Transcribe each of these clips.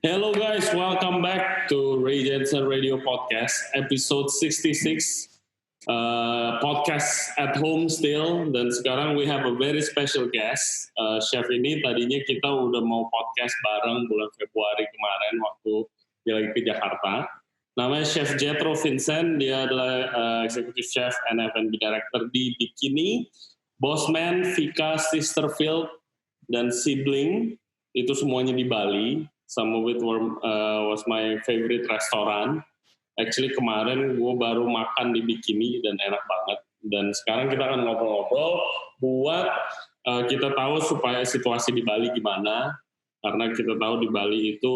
Hello guys, welcome back to JANSON Radio Podcast, episode 66. Podcast at home still, dan sekarang we have a very special guest. Chef ini tadinya kita udah mau podcast bareng bulan Februari kemarin waktu dia lagi ke Jakarta. Namanya Chef Jethro Vincent, dia adalah Executive Chef and F&B Director di Bikini, Bossman, Fika, Sisterfields, dan Sibling. Itu semuanya di Bali. Some of it was my favorite restaurant. Actually kemarin gue baru makan di Bikini dan enak banget. Dan sekarang kita akan ngobrol-ngobrol buat kita tahu supaya situasi di Bali gimana. Karena kita tahu di Bali itu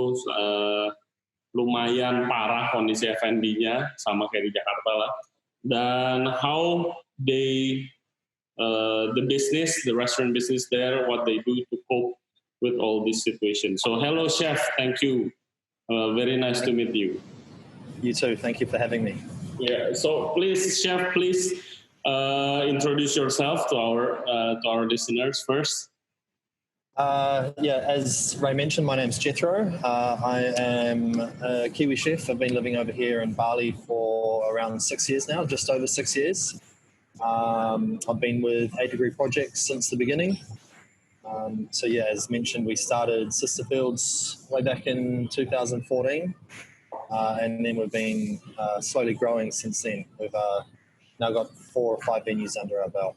lumayan parah kondisi F&B-nya, sama kayak di Jakarta lah. Dan how they, the business, the restaurant business there, what they do to cope with all this situation. So hello chef, thank you. Very nice to meet you. You too, thank you for having me. Yeah, so please chef, please introduce yourself to our listeners first. As Ray mentioned, my name's Jethro. I am a Kiwi chef. I've been living over here in Bali for around 6 years now, just over 6 years. I've been with 8 Degree Projects since the beginning. As mentioned, we started Sisterfields way back in 2014, and then we've been slowly growing since then. We've now got 4 or 5 venues under our belt.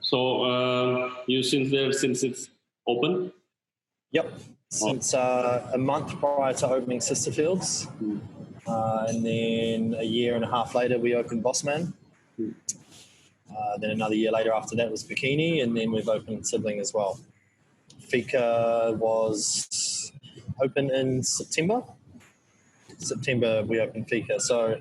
So you since it's open? Yep, since a month prior to opening Sisterfields, and then a year and a half later we opened Bossman. Then another year later after that was Bikini, and then we've opened Sibling as well. Fika was open in September. September we opened Fika. So,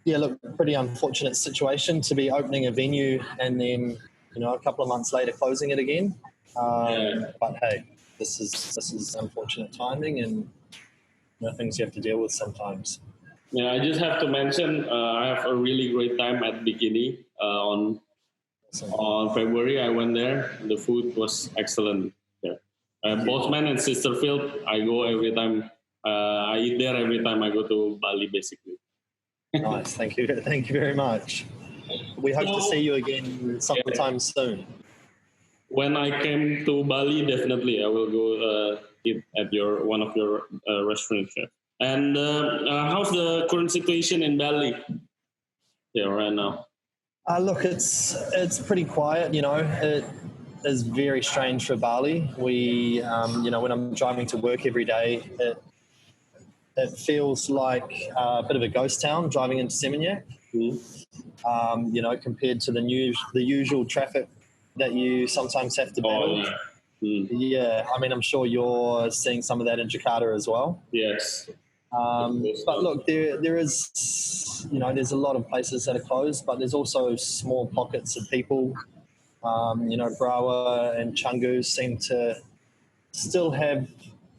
yeah, look, pretty unfortunate situation to be opening a venue and then, a couple of months later closing it again. But hey, this is unfortunate timing and things you have to deal with sometimes. Yeah, I just have to mention I have a really great time at Bikini on February. I went there. The food was excellent. Yeah. Bossman and Sisterfield, I go every time. I eat there every time I go to Bali, basically. Nice, thank you very much. We hope to see you again sometime soon. When I came to Bali, definitely I will go eat at one of your restaurants, chef. And how's the current situation in Bali? Yeah, right now. Look, it's pretty quiet. It is very strange for Bali. We, when I'm driving to work every day, it feels like a bit of a ghost town driving into Seminyak. Compared to the usual traffic that you sometimes have to battle. Yeah, I mean, I'm sure you're seeing some of that in Jakarta as well. Yes. But look, there is, there's a lot of places that are closed, but there's also small pockets of people. Brawa and Canggu seem to still have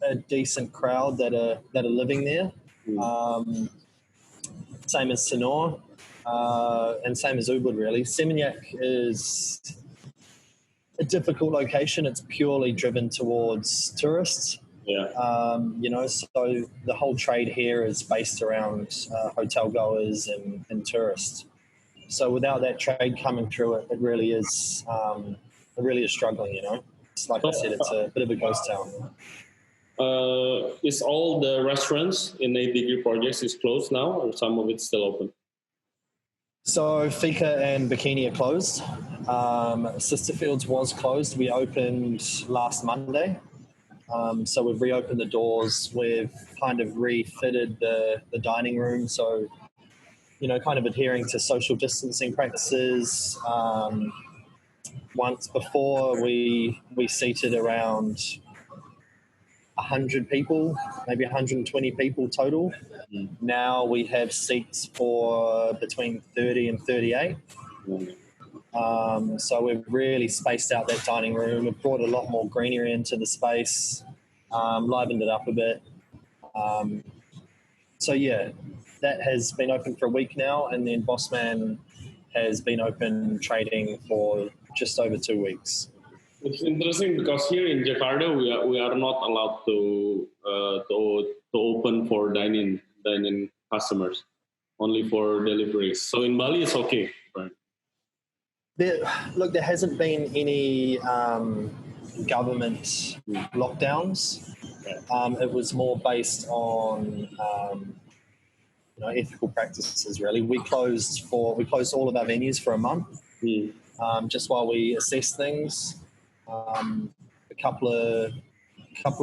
a decent crowd that are living there. Same as Sanur, and same as Ubud, really. Seminyak is a difficult location. It's purely driven towards tourists. Yeah. So the whole trade here is based around hotel goers and tourists. So without that trade coming through, it really is struggling. It's like I said, it's a bit of a ghost town. Is all the restaurants in 8 Degree Projects is closed now, or some of it's still open? So Fika and Bikini are closed. Sisterfields was closed. We opened last Monday. So we've reopened the doors. We've kind of refitted the dining room. So, kind of adhering to social distancing practices. Once before, we seated around 100 people, maybe 120 people total. Now we have seats for between 30 and 38. So we've really spaced out that dining room. We've brought a lot more greenery into the space, livened it up a bit. That has been open for a week now, and then Bossman has been open trading for just over 2 weeks. It's interesting because here in Jakarta we are not allowed to open for dine-in customers, only for deliveries. So in Bali it's okay, right? There hasn't been any government lockdowns. Okay. It was more based on ethical practices. Really, we closed all of our venues for a month, just while we assess things. A couple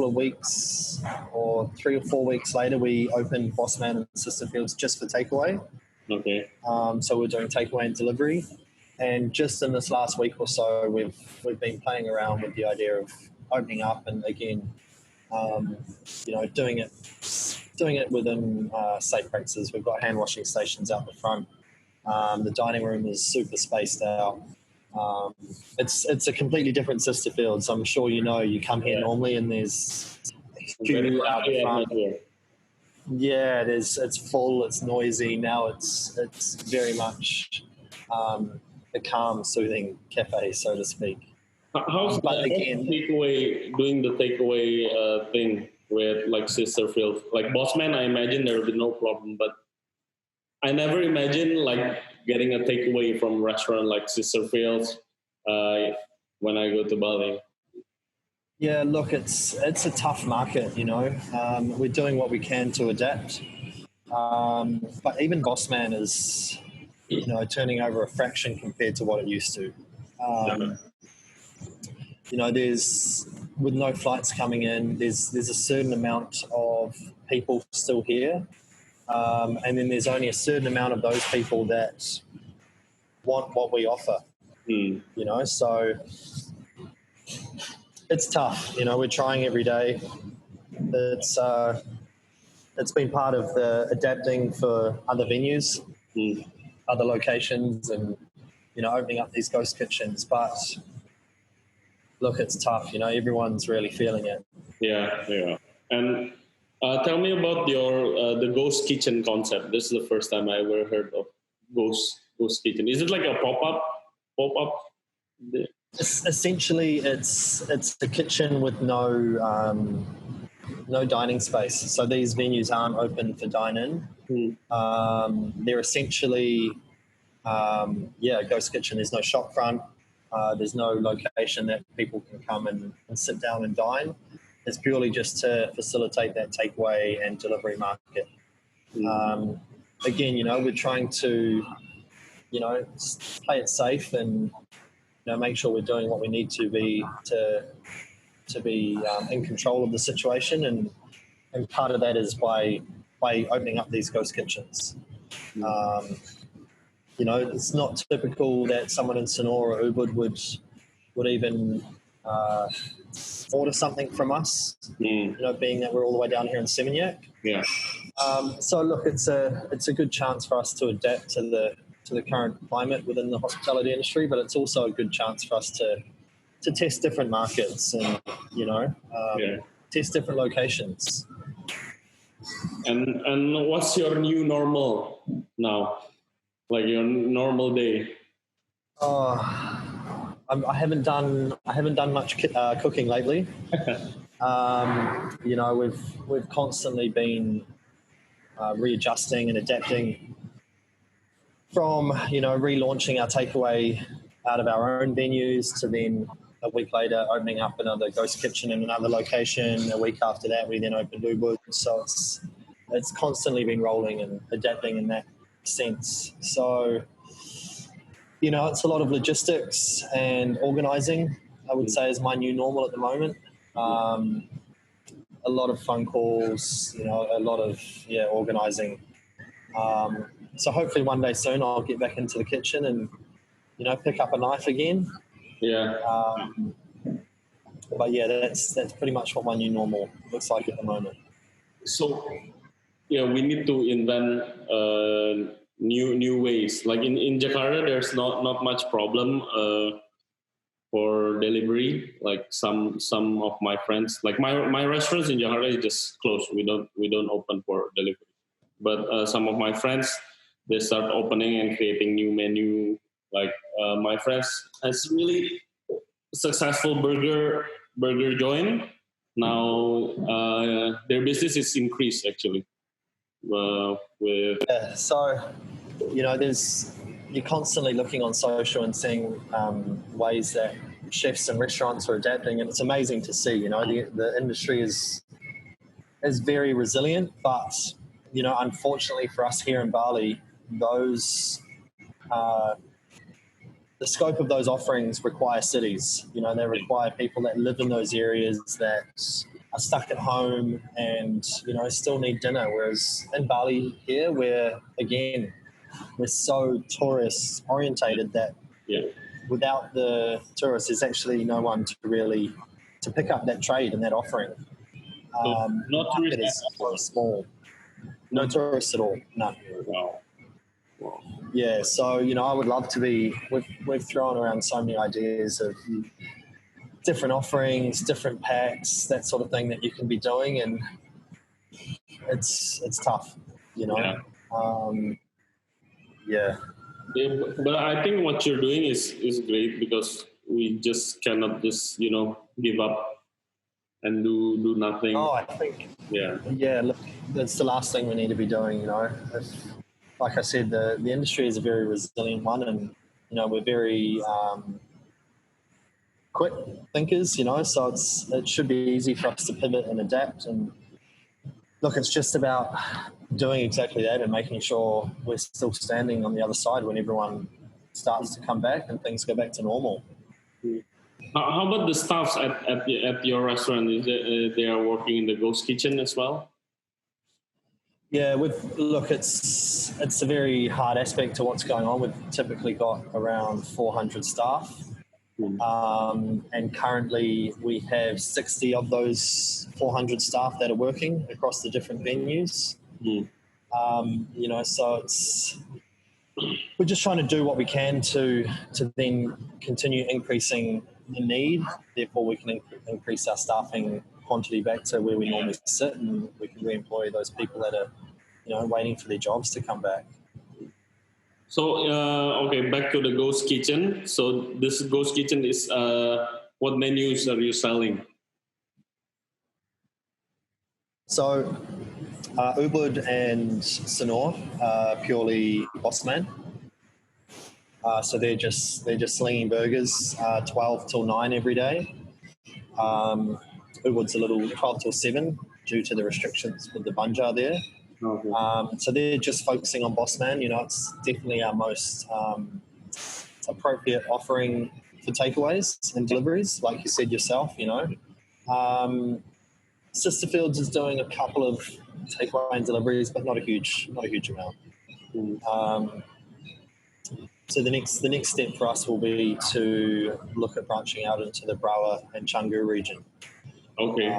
of weeks, or 3 or 4 weeks later, we opened Bossman and Sisterfields just for takeaway. Okay. So we're doing takeaway and delivery. And just in this last week or so, we've been playing around with the idea of opening up and again, doing it within safe practices. We've got hand washing stations out the front. The dining room is super spaced out. It's a completely different Sisterfields. I'm sure you come here normally and there's a queue out the front. Yeah, it's full, it's noisy. Now it's very much a calm, soothing cafe, so to speak. How's doing the takeaway thing with like Sisterfield? Like Bossman, I imagine there will be no problem, but I never imagined like getting a takeaway from a restaurant like Sisterfields when I go to Bali. Yeah, look, it's a tough market, We're doing what we can to adapt. But even Bossman is, turning over a fraction compared to what it used to. There's, with no flights coming in, there's a certain amount of people still here. And then there's only a certain amount of those people that want what we offer, so it's tough. We're trying every day. It's been part of the adapting for other venues, other locations, and, opening up these ghost kitchens. But look, it's tough. Everyone's really feeling it. Yeah. And tell me about your the ghost kitchen concept. This is the first time I ever heard of ghost kitchen. Is it like a pop-up? Essentially, it's a kitchen with no dining space. So these venues aren't open for dine-in. They're essentially, a ghost kitchen. There's no shop front. There's no location that people can come and sit down and dine. It's purely just to facilitate that takeaway and delivery market. Again, we're trying to, play it safe and, make sure we're doing what we need to be in control of the situation. And part of that is by opening up these ghost kitchens. It's not typical that someone in Sonora or Ubud would even order something from us, being that we're all the way down here in Seminyak. Yeah. So look, it's a good chance for us to adapt to the current climate within the hospitality industry, but it's also a good chance for us to test different markets and, test different locations. And what's your new normal now? Like your normal day? I haven't done much cooking lately. We've constantly been readjusting and adapting from relaunching our takeaway out of our own venues to then a week later opening up another ghost kitchen in another location. A week after that, we then opened Ubud. So it's constantly been rolling and adapting in that sense. So it's a lot of logistics and organising, I would say, is my new normal at the moment. A lot of phone calls, a lot of organising. So hopefully one day soon I'll get back into the kitchen and pick up a knife again. Yeah. But yeah, that's pretty much what my new normal looks like at the moment. So we need to invent new ways. Like in Jakarta, there's not much problem for delivery. Like some of my friends, like my restaurants in Jakarta is just closed. We don't open for delivery. But some of my friends, they start opening and creating new menu. Like my friends has really successful burger joint. Now their business is increased actually. With So you're constantly looking on social and seeing ways that chefs and restaurants are adapting, and it's amazing to see. The industry is very resilient, but unfortunately for us here in Bali, those the scope of those offerings require cities. They require people that live in those areas that are stuck at home and still need dinner. Whereas in Bali here, we're so tourist orientated that without the tourists, there's actually no one to pick up that trade and that offering. No tourists. It is so small. No tourists at all. No. Wow. Yeah, so I would love to be. We've thrown around so many ideas of different offerings, different packs, that sort of thing that you can be doing, and it's tough, Yeah. Yeah. But I think what you're doing is great, because we just cannot just give up and do nothing. Oh, I think. Yeah. Look, that's the last thing we need to be doing. Like I said, the industry is a very resilient one, and we're very quick thinkers. So it should be easy for us to pivot and adapt. And look, it's just about doing exactly that and making sure we're still standing on the other side when everyone starts to come back and things go back to normal. How about the staffs at your restaurant? Is they are working in the ghost kitchen as well? Yeah, it's a very hard aspect to what's going on. We've typically got around 400 staff, and currently we have 60 of those 400 staff that are working across the different venues. So we're just trying to do what we can to then continue increasing the need. Therefore, we can increase our staffing quantity back to where we normally sit, and we can re-employ those people that are waiting for their jobs to come back. So back to the ghost kitchen. So this ghost kitchen is what menus are you selling? So Ubud and Sonor are purely Bossman. So they're just slinging burgers 12 till 9 every day. Ubud's a little 12 till 7 due to the restrictions with the Banjar there. Okay. So they're just focusing on Bossman. It's definitely our most appropriate offering for takeaways and deliveries, like you said yourself. Sisterfields is doing a couple of takeaway and deliveries, but not a huge amount. So the next step for us will be to look at branching out into the Brawa and Canggu region. Okay.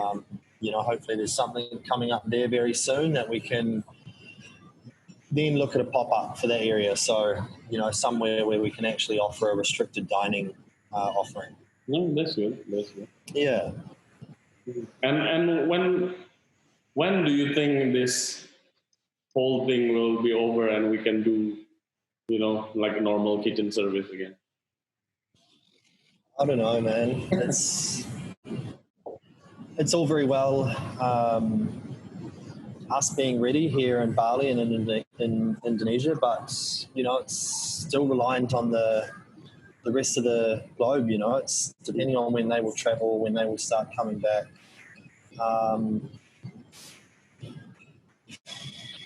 Hopefully there's something coming up there very soon that we can then look at a pop-up for that area. So, somewhere where we can actually offer a restricted dining offering. No, that's good. Yeah. And when do you think this whole thing will be over and we can do, like normal kitchen service again? I don't know, man. It's all very well us being ready here in Bali and in Indonesia, but it's still reliant on the rest of the globe. It's depending on when they will travel, when they will start coming back.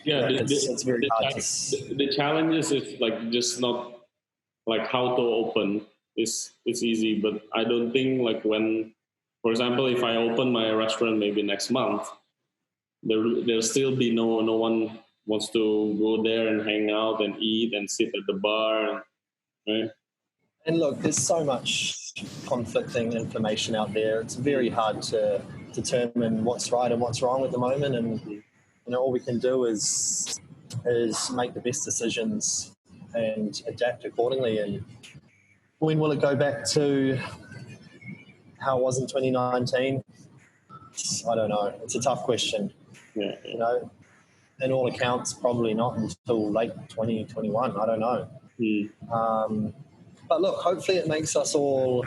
It's very hard. The challenges is like just not like how to open. It's easy, but I don't think like when, for example, if I open my restaurant maybe next month, there'll still be no one wants to go there and hang out and eat and sit at the bar, right? And look, there's so much conflicting information out there. It's very hard to determine what's right and what's wrong at the moment, and all we can do is make the best decisions and adapt accordingly. And when will it go back to how it was in 2019? I don't know. It's a tough question. Yeah. In all accounts, probably not until late 2021. I don't know. But look, hopefully it makes us all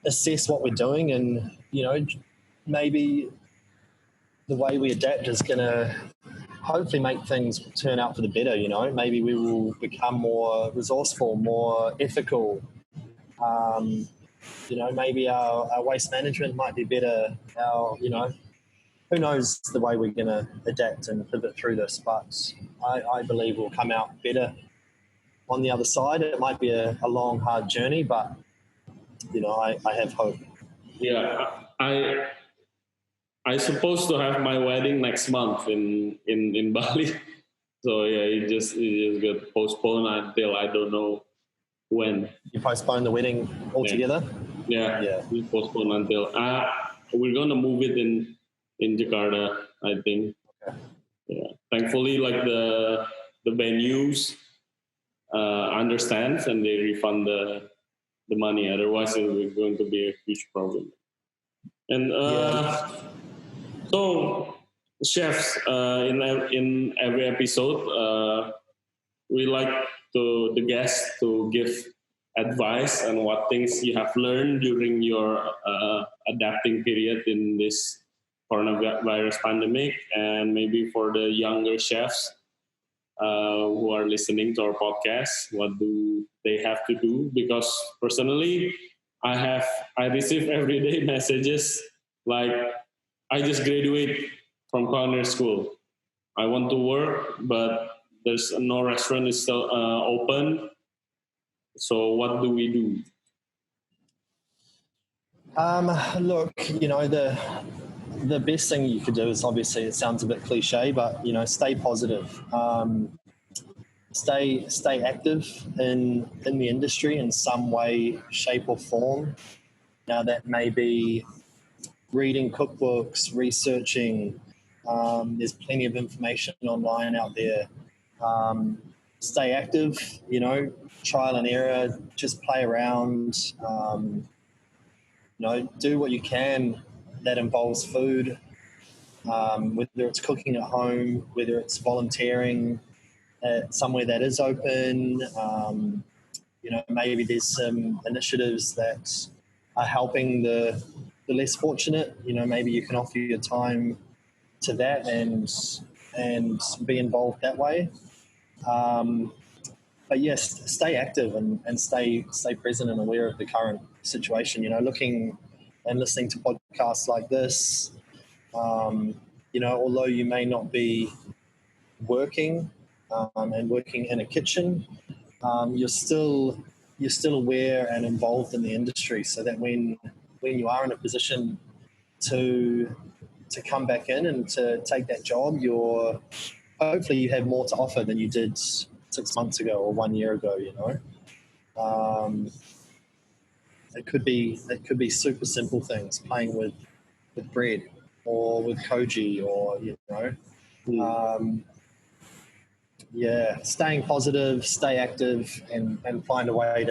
assess what we're doing, and maybe the way we adapt is going to hopefully make things turn out for the better. Maybe we will become more resourceful, more ethical. Maybe our waste management might be better. Who knows the way we're going to adapt and pivot through this, but I believe we'll come out better on the other side. It might be a long, hard journey, but, I have hope. Yeah, I supposed to have my wedding next month in Bali. So yeah, it just got postponed until I don't know when. You postponed the wedding altogether? Yeah. We postponed until we're gonna move it in Jakarta, I think. Okay. Yeah. Thankfully, like the venues understands and they refund the money. Otherwise, it was going to be a huge problem. And so, chefs, in every episode, we like the guests to give advice on what things you have learned during your adapting period in this coronavirus pandemic, and maybe for the younger chefs who are listening to our podcast, what do they have to do? Because personally, I receive everyday messages like, I just graduated from culinary school. I want to work, but there's no restaurant is still open. So what do we do? Look, the best thing you could do is, obviously, it sounds a bit cliche, but stay positive. Stay active in the industry in some way, shape, or form. Now, that may be reading cookbooks, researching. There's plenty of information online out there. Stay active, trial and error, just play around. Do what you can that involves food, whether it's cooking at home, whether it's volunteering at somewhere that is open. Maybe there's some initiatives that are helping the less fortunate. Maybe you can offer your time to that and be involved that way. But yes, stay active and stay present and aware of the current situation. Looking and listening to podcasts like this. Although you may not be working and working in a kitchen, you're still aware and involved in the industry, so that when you are in a position to come back in and to take that job, hopefully you have more to offer than you did 6 months ago or 1 year ago. It could be super simple things, playing with bread or with koji, or staying positive, stay active, and find a way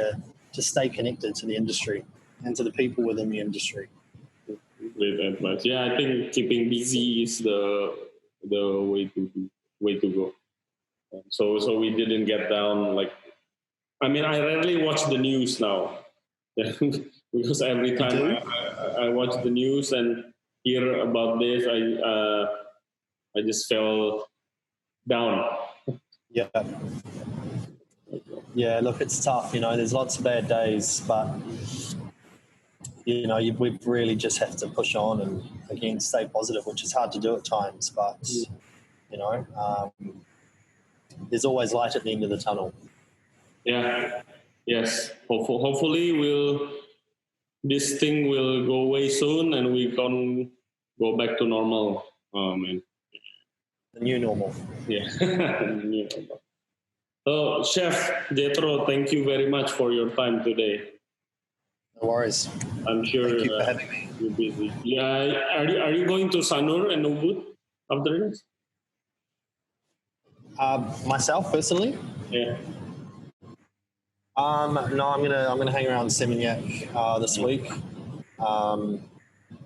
to stay connected to the industry and to the people within the industry. Great advice. Yeah, I think keeping busy is the way to go. So we didn't get down. I rarely watch the news now because every time I watch the news and hear about this, I just fell down. Yeah. Yeah, look, it's tough. There's lots of bad days, but we really just have to push on and, again, stay positive, which is hard to do at times. But there's always light at the end of the tunnel. Yeah. Yes. Hopefully, this thing will go away soon, and we can go back to normal. The new normal. Yeah. The new normal. So, Chef Jethro, thank you very much for your time today. No worries. I'm sure thank you for having me. You're busy. Yeah. Are you going to Sanur and Ubud after this? Myself personally? Yeah. No, I'm gonna hang around Seminyak this week.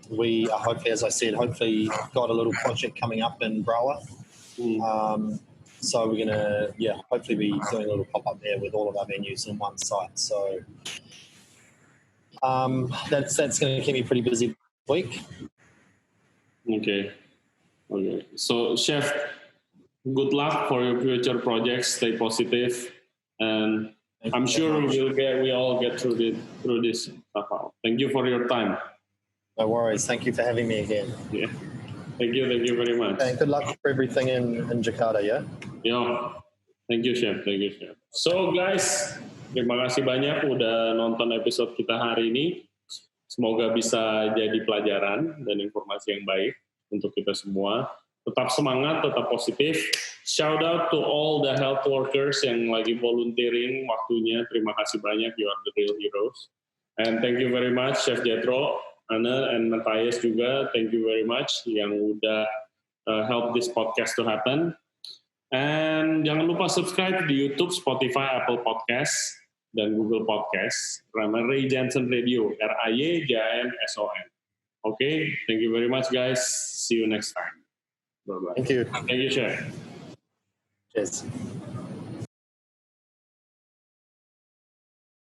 We are hopefully, as I said, got a little project coming up in Brawa. So we're gonna hopefully be doing a little pop up there with all of our venues in one site. So That's going to keep me pretty busy this week. Okay. So, Chef, good luck for your future projects. Stay positive, and I'm sure we all get through this somehow. Thank you for your time. No worries. Thank you for having me again. Yeah. Thank you very much. And good luck for everything in Jakarta, yeah? Yo. Thank you, Chef. So, guys, terima kasih banyak udah nonton episode kita hari ini. Semoga bisa jadi pelajaran dan informasi yang baik untuk kita semua. Tetap semangat, tetap positif. Shout out to all the health workers yang lagi volunteering waktunya. Terima kasih banyak, you are the real heroes. And thank you very much, Chef Jethro, Anna, and Matthias juga. Thank you very much yang udah help this podcast to happen. And jangan lupa subscribe di YouTube, Spotify, Apple Podcast, dan Google Podcast. Nama Ray JANSON Radio, RAYJANSON. Okay, thank you very much, guys. See you next time. Bye-bye. Thank you. Thank you, Chef. Cheers.